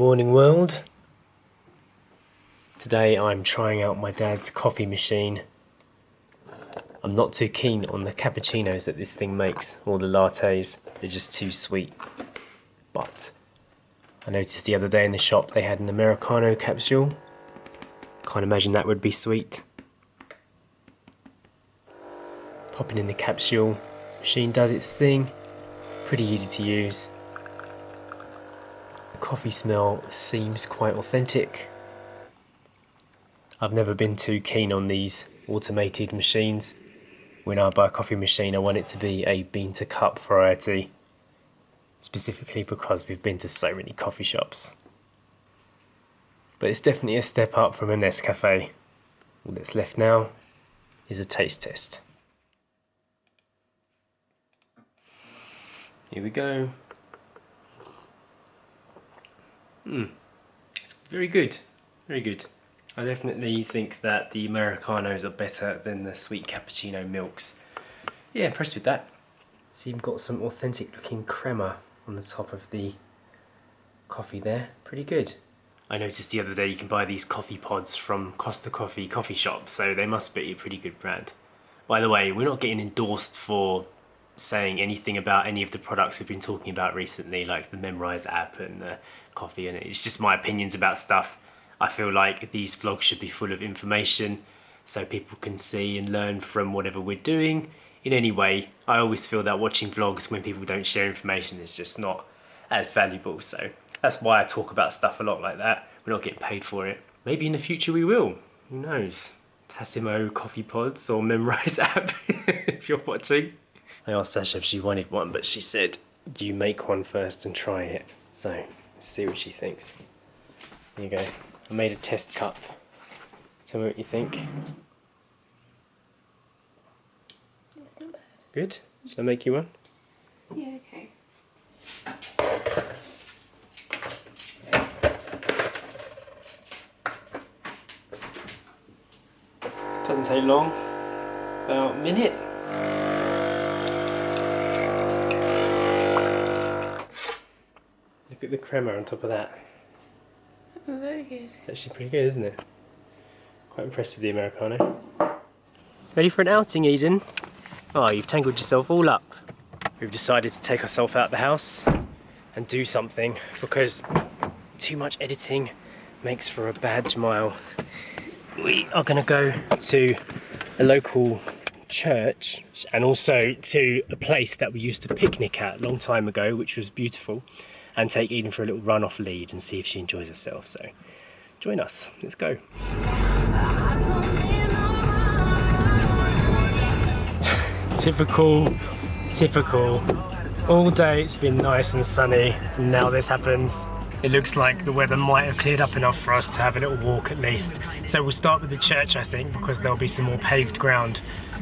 morning world. Today I'm trying out my dad's coffee machine. I'm not too keen on the cappuccinos that this thing makes, or the lattes, they're just too sweet. But I noticed the other day in the shop they had an Americano capsule. Can't imagine that would be sweet. Popping in the capsule, machine does its thing, pretty easy to use. The coffee smell seems quite authentic. I've never been too keen on these automated machines. When I buy a coffee machine, I want it to be a bean to cup variety, specifically because we've been to so many coffee shops. But it's definitely a step up from a Nescafe. All that's left now is a taste test. Here we go. It's very good, very good. I definitely think that the Americanos are better than the sweet cappuccino milks. Yeah, impressed with that. See, you've got some authentic looking crema on the top of the coffee there. Pretty good. I noticed the other day you can buy these coffee pods from Costa Coffee coffee shops, so they must be a pretty good brand. By the way, we're not getting endorsed for saying anything about any of the products we've been talking about recently, like the Memrise app and the coffee, and it's just my opinions about stuff. I feel like these vlogs should be full of information so people can see and learn from whatever we're doing. In any way, I always feel that watching vlogs when people don't share information is just not as valuable, so that's why I talk about stuff a lot like that. We're not getting paid for it. Maybe in the future we will, who knows? Tassimo coffee pods or Memrise app if you're watching. I asked Sasha if she wanted one, but she said you make one first and try it, so let's see what she thinks. There you go. I made a test cup. Tell me what you think. It's not bad. Good? Shall I make you one? Yeah, okay. Doesn't take long. About a minute. Look at the crema on top of that. Oh, very good. It's actually pretty good, isn't it? Quite impressed with the Americano. Ready for an outing, Eden? Oh, you've tangled yourself all up. We've decided to take ourselves out of the house and do something because too much editing makes for a bad smile. We are going to go to a local church and also to a place that we used to picnic at a long time ago, which was beautiful, and take Eden for a little run off lead and see if she enjoys herself. So join us, let's go. Typical. All day it's been nice and sunny, and now this happens. It looks like the weather might have cleared up enough for us to have a little walk at least. So we'll start with the church, I think, because there'll be some more paved ground.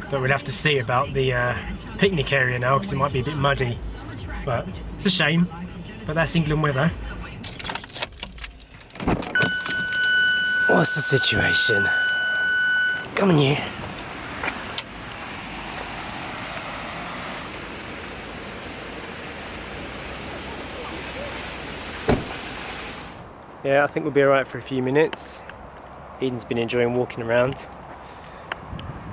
But we'll have to see about the picnic area now, because it might be a bit muddy. But it's a shame. But that's England weather. What's the situation? Come on, you. Yeah, I think we'll be alright for a few minutes. Eden's been enjoying walking around.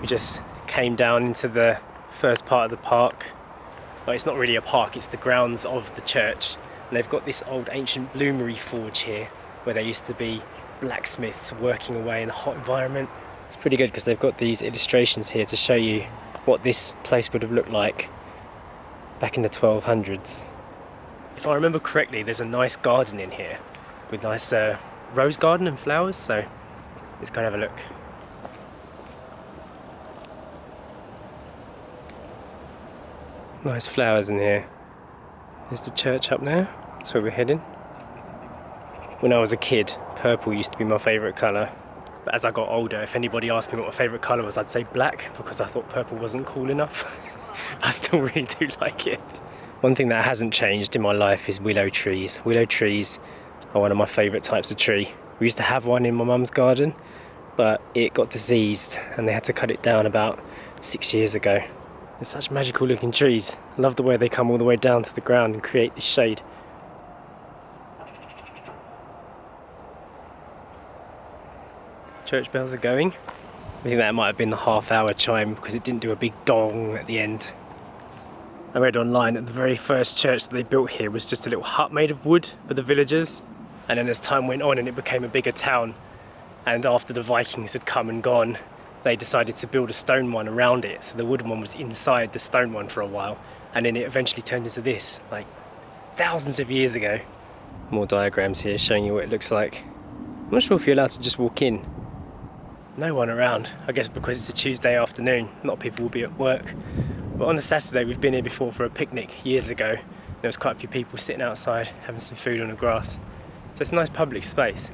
We just came down into the first part of the park. Well, it's not really a park, it's the grounds of the church. And they've got this old ancient bloomery forge here where there used to be blacksmiths working away in a hot environment. It's pretty good because they've got these illustrations here to show you what this place would have looked like back in the 1200s. If I remember correctly, there's a nice garden in here with nice rose garden and flowers, so let's go and have a look. Nice flowers in here. There's the church up there, that's where we're heading. When I was a kid, purple used to be my favourite colour. But as I got older, if anybody asked me what my favourite colour was, I'd say black, because I thought purple wasn't cool enough. I still really do like it. One thing that hasn't changed in my life is willow trees. Willow trees are one of my favourite types of tree. We used to have one in my mum's garden, but it got diseased and they had to cut it down about 6 years ago. They're such magical looking trees. I love the way they come all the way down to the ground and create this shade. church bells are going. I think that might have been the half-hour chime because it didn't do a big dong at the end. I read online that the very first church that they built here was just a little hut made of wood for the villagers, and then as time went on and it became a bigger town, and after the Vikings had come and gone, they decided to build a stone one around it, so the wooden one was inside the stone one for a while, and then it eventually turned into this, like thousands of years ago. More diagrams here showing you what it looks like. I'm not sure if you're allowed to just walk in. No one around, I guess because it's a Tuesday afternoon, a lot of people will be at work. But on a Saturday, we've been here before for a picnic years ago. There was quite a few people sitting outside having some food on the grass. So it's a nice public space.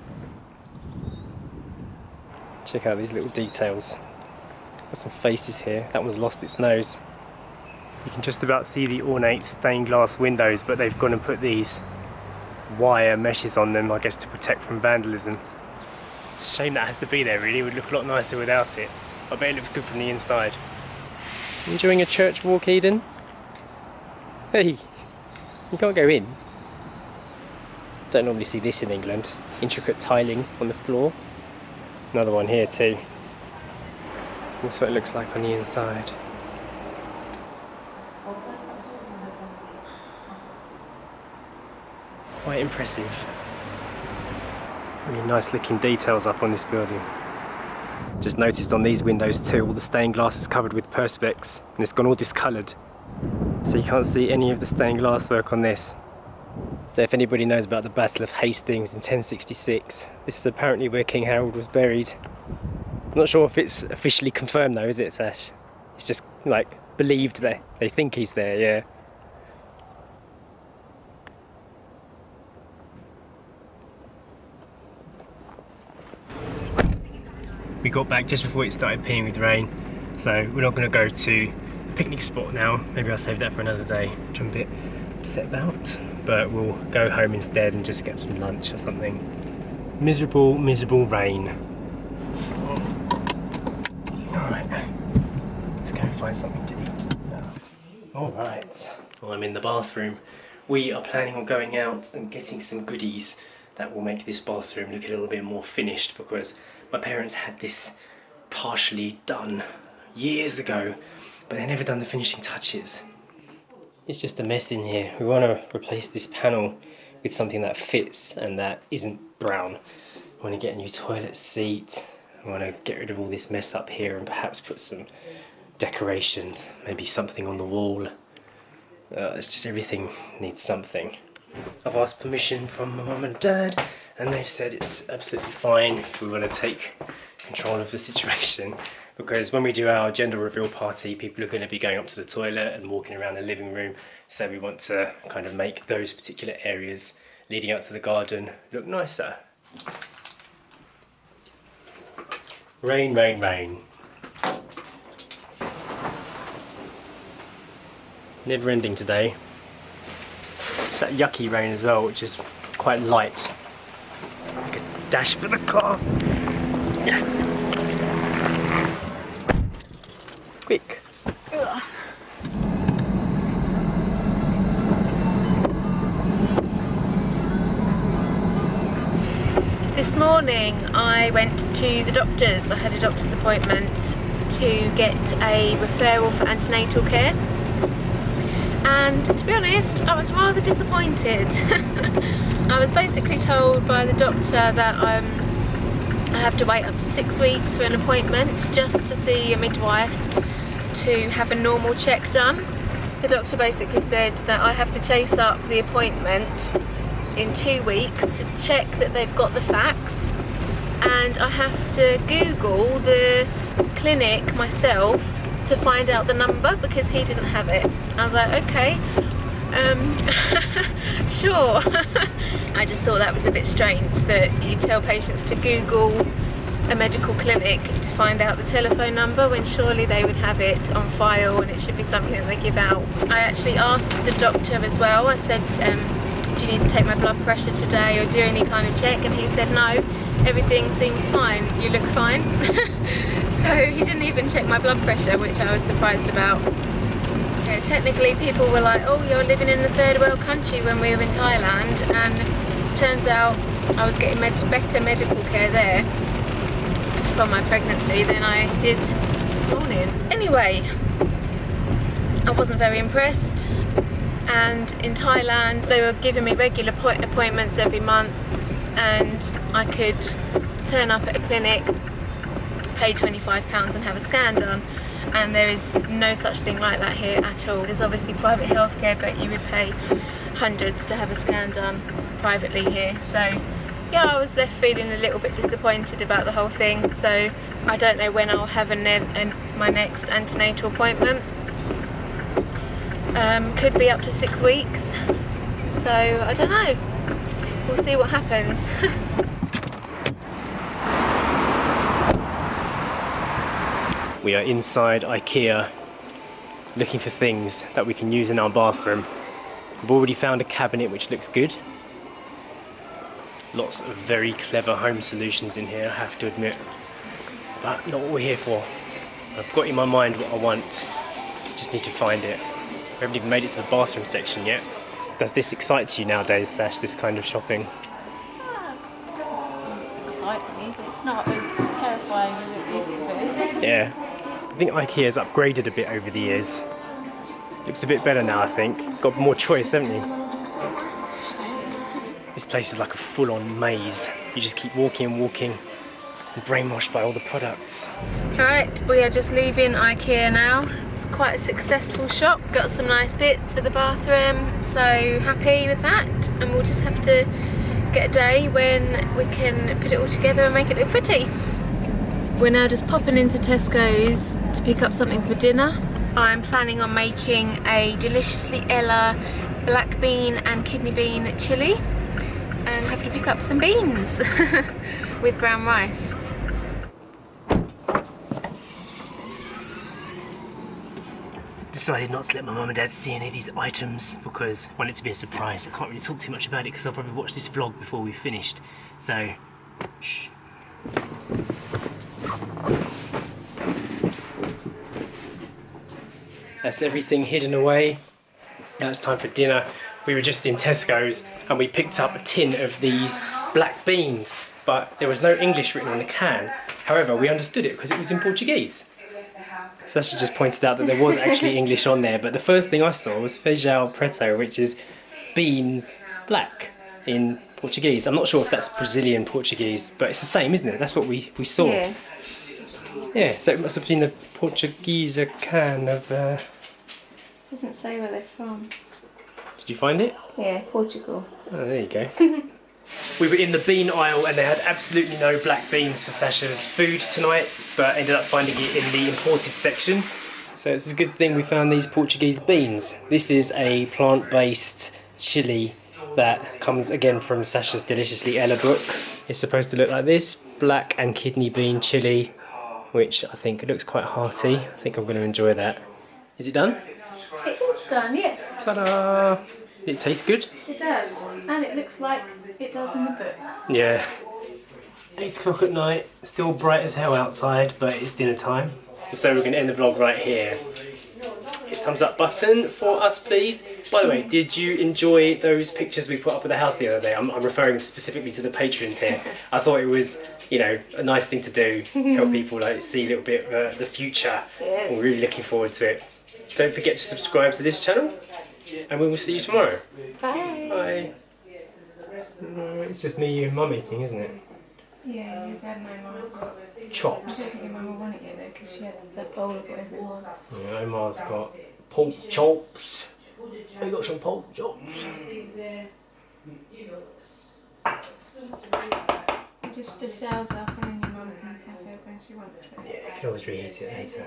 Check out these little details. Got some faces here. That one's lost its nose. You can just about see the ornate stained glass windows, but they've gone and put these wire meshes on them, I guess to protect from vandalism. It's a shame that has to be there really, it would look a lot nicer without it. I bet it looks good from the inside. Enjoying a church walk, Eden? Hey, you can't go in. Don't normally see this in England. Intricate tiling on the floor. Another one here too. That's what it looks like on the inside. Quite impressive. Really nice looking details up on this building. Just noticed on these windows too, all the stained glass is covered with perspex and it's gone all discoloured. So you can't see any of the stained glass work on this. So if anybody knows about the Battle of Hastings in 1066, this is apparently where King Harold was buried. I'm not sure if it's officially confirmed though, is it, Sash? It's just like believed there. They think he's there, yeah. We got back just before it started peeing with rain, so we're not going to go to the picnic spot now. Maybe I'll save that for another day, which I'm a bit upset about. But we'll go home instead and just get some lunch or something. Miserable, miserable rain. Alright, let's go and find something to eat. Alright, well, I'm in the bathroom. We are planning on going out and getting some goodies that will make this bathroom look a little bit more finished, because my parents had this partially done years ago, but they never done the finishing touches. It's just a mess in here. We want to replace this panel with something that fits and that isn't brown. I want to get a new toilet seat. I want to get rid of all this mess up here and perhaps put some decorations, maybe something on the wall. It's just everything needs something. I've asked permission from my mum and dad, and they've said it's absolutely fine if we want to take control of the situation, because when we do our gender reveal party, people are going to be going up to the toilet and walking around the living room, so we want to kind of make those particular areas leading out to the garden look nicer. Rain, rain, rain. Never ending today. It's that yucky rain as well, which is quite light. Like a dash for the car. Yeah. Quick. Ugh. This morning I went to the doctor's. I had a doctor's appointment to get a referral for antenatal care. And to be honest, I was rather disappointed. I was basically told by the doctor that I have to wait up to 6 weeks for an appointment just to see a midwife to have a normal check done. The doctor basically said that I have to chase up the appointment in 2 weeks to check that they've got the facts, and I have to Google the clinic myself to find out the number because he didn't have it. I was like, okay, sure. I just thought that was a bit strange that you tell patients to Google a medical clinic to find out the telephone number when surely they would have it on file and it should be something that they give out. I actually asked the doctor as well. I said, do you need to take my blood pressure today or do any kind of check? And he said, no, everything seems fine, you look fine. So he didn't even check my blood pressure, which I was surprised about. Yeah, technically people were like, oh, you're living in a third world country when we were in Thailand, and turns out I was getting better medical care there from my pregnancy than I did this morning. Anyway, I wasn't very impressed, and in Thailand they were giving me regular appointments every month, and I could turn up at a clinic, pay £25 and have a scan done, and there is no such thing like that here at all. There's obviously private healthcare, but you would pay hundreds to have a scan done privately here. So yeah, I was left feeling a little bit disappointed about the whole thing. So I don't know when I'll have my next antenatal appointment. Could be up to 6 weeks, so I don't know, we'll see what happens. We are inside IKEA looking for things that we can use in our bathroom. We've already found a cabinet which looks good. Lots of very clever home solutions in here, I have to admit, but not what we're here for. I've got in my mind what I want, just need to find it. We haven't even made it to the bathroom section yet. Does this excite you nowadays, Sash, this kind of shopping? Excite me, but it's not as terrifying as it used to be. Yeah, I think IKEA's upgraded a bit over the years. Looks a bit better now, I think. Got more choice, haven't you? This place is like a full-on maze. You just keep walking and walking, and brainwashed by all the products. Alright, we are just leaving IKEA now. It's quite a successful shop. Got some nice bits for the bathroom, so happy with that. And we'll just have to get a day when we can put it all together and make it look pretty. We're now just popping into Tesco's to pick up something for dinner. I'm planning on making a deliciously el-haj black bean and kidney bean chilli, and have to pick up some beans with brown rice. Decided not to let my mum and dad see any of these items because I want it to be a surprise. I can't really talk too much about it because I'll probably watch this vlog before we've finished. So, shh. That's everything hidden away. Now it's time for dinner. We were just in Tesco's and we picked up a tin of these black beans, but there was no English written on the can. However, we understood it because it was in Portuguese. So Sasha just pointed out that there was actually English on there, but the first thing I saw was feijão preto, which is beans black in Portuguese. I'm not sure if that's Brazilian Portuguese, but it's the same, isn't it? That's what we saw. Yeah. Yeah, so it must have been a Portuguese can of... Doesn't say where they're from. Did you find it? Yeah, Portugal. Oh, there you go. We were in the bean aisle and they had absolutely no black beans for Sasha's food tonight, but ended up finding it in the imported section. So it's a good thing we found these Portuguese beans. This is a plant-based chilli that comes again from Sasha's Deliciously el-haj book. It's supposed to look like this, black and kidney bean chilli, which I think looks quite hearty. I think I'm going to enjoy that. Is it done? It is done, yes. Ta-da! It tastes good? It does, and it looks like it does in the book. Yeah. 8 o'clock at night, still bright as hell outside, but it's dinner time. So we're going to end the vlog right here. Hit thumbs up button for us, please. By the way, did you enjoy those pictures we put up at the house the other day? I'm referring specifically to the patrons here. I thought it was, you know, a nice thing to do, help people like see a little bit of the future. Yes. We're really looking forward to it. Don't forget to subscribe to this channel, and we will see you tomorrow. Bye. Bye. It's just me, you and Mum eating, isn't it? Yeah, your dad and my mum got... Chops. I don't think your mum wanted it though, because she had the bowl of whatever it was. Yeah, Omar's got pork chops. We got some pork chops. Just dish ours up and then your mum can have hers when she wants it. Yeah, I can always reheat it later.